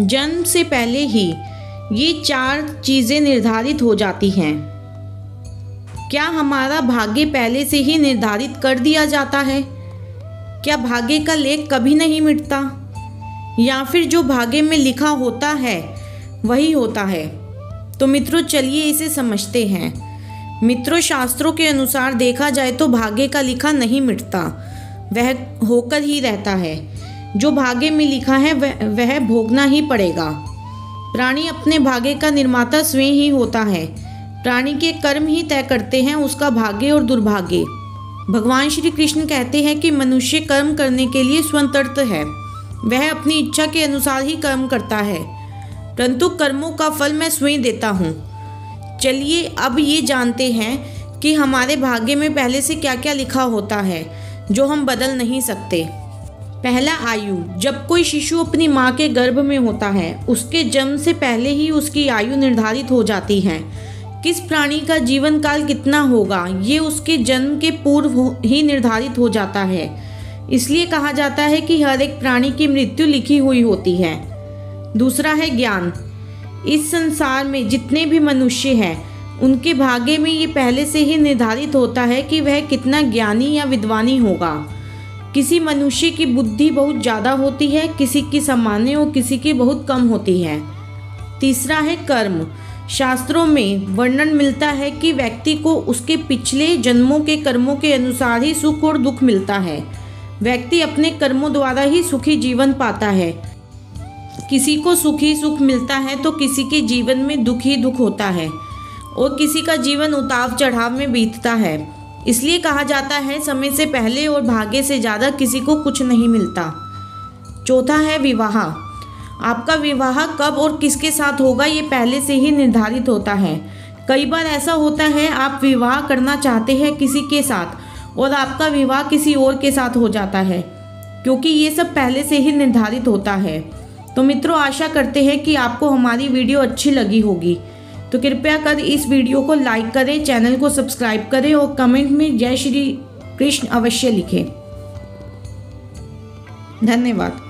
जन्म से पहले ही ये 4 चीज़ें निर्धारित हो जाती हैं। क्या हमारा भाग्य पहले से ही निर्धारित कर दिया जाता है? क्या भाग्य का लेख कभी नहीं मिटता, या फिर जो भाग्य में लिखा होता है वही होता है? तो मित्रों, चलिए इसे समझते हैं। मित्रों, शास्त्रों के अनुसार देखा जाए तो भाग्य का लिखा नहीं मिटता, वह होकर ही रहता है। जो भाग्य में लिखा है वह भोगना ही पड़ेगा। प्राणी अपने भाग्य का निर्माता स्वयं ही होता है। प्राणी के कर्म ही तय करते हैं उसका भाग्य और दुर्भाग्य। भगवान श्री कृष्ण कहते हैं कि मनुष्य कर्म करने के लिए स्वतंत्र है, वह अपनी इच्छा के अनुसार ही कर्म करता है, परंतु कर्मों का फल मैं स्वयं देता हूँ। चलिए अब ये जानते हैं कि हमारे भाग्य में पहले से क्या क्या लिखा होता है जो हम बदल नहीं सकते। पहला, आयु। जब कोई शिशु अपनी माँ के गर्भ में होता है, उसके जन्म से पहले ही उसकी आयु निर्धारित हो जाती है। किस प्राणी का जीवन काल कितना होगा ये उसके जन्म के पूर्व ही निर्धारित हो जाता है। इसलिए कहा जाता है कि हर एक प्राणी की मृत्यु लिखी हुई होती है। दूसरा है ज्ञान। इस संसार में जितने भी मनुष्य हैं उनके भाग्य में ये पहले से ही निर्धारित होता है कि वह कितना ज्ञानी या विद्वानी होगा। किसी मनुष्य की बुद्धि बहुत ज़्यादा होती है, किसी की सामान्य और किसी की बहुत कम होती है। तीसरा है कर्म। शास्त्रों में वर्णन मिलता है कि व्यक्ति को उसके पिछले जन्मों के कर्मों के अनुसार ही सुख और दुख मिलता है। व्यक्ति अपने कर्मों द्वारा ही सुखी जीवन पाता है। किसी को सुख ही सुख मिलता है तो किसी के जीवन में दुख ही दुख होता है, और किसी का जीवन उतार चढ़ाव में बीतता है। इसलिए कहा जाता है समय से पहले और भाग्य से ज़्यादा किसी को कुछ नहीं मिलता। चौथा है विवाह। आपका विवाह कब और किसके साथ होगा ये पहले से ही निर्धारित होता है। कई बार ऐसा होता है आप विवाह करना चाहते हैं किसी के साथ और आपका विवाह किसी और के साथ हो जाता है, क्योंकि ये सब पहले से ही निर्धारित होता है। तो मित्रों, आशा करते हैं कि आपको हमारी वीडियो अच्छी लगी होगी। तो कृपया कर इस वीडियो को लाइक करें, चैनल को सब्सक्राइब करें और कमेंट में जय श्री कृष्ण अवश्य लिखें। धन्यवाद।